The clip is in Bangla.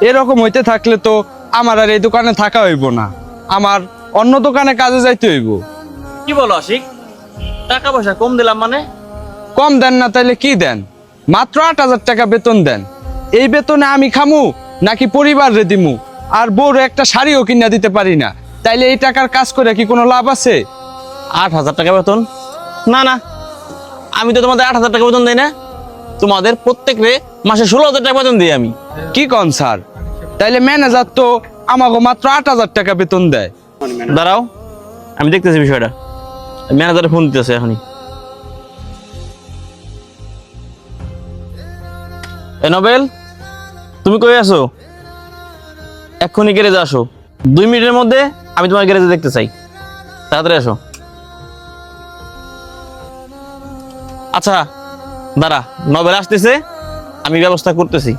এরকম হইতে থাকলে তো আমার আর এই দোকানে থাকা হইব না, আমার অন্য দোকানে কাজে যাইতে হইব। কি বলো আশিক, টাকা পয়সা কম দিলাম মানে? কম দেন না তাইলে কি দেন? মাত্র 8,000 টাকা বেতন দেন। এই বেতনে আমি খামু নাকি পরিবার রে দিমু? আর বউরে একটা শাড়িও কিনা দিতে পারি না, তাইলে এই টাকার কাজ করে কি কোনো লাভ আছে? 8,000 টাকা বেতন? না না, আমি তো তোমাদের 8,000 টাকা বেতন দেই না, তোমাদের প্রত্যেকরে মাসে 16,000 টাকা বেতন দিই আমি। কি কন স্যার? তাইলে ম্যানেজার তো আমাকে মাত্র 8,000 টাকা বেতন দেয়। দাঁড়াও, আমি দেখতেছি বিষয়টা। ম্যানেজারে ফোন দিতেছে এখনই। এ নোবেল, তুমি কই আছো? এক্ষুনি গ্যারেজে আসো। 2 মিনিটের মধ্যে আমি তোমার গ্যারেজে দেখতে চাই, তাড়াতাড়ি আসো। আচ্ছা দাঁড়া, নোবেল আসতেছে, আমি ব্যবস্থা করতেছি।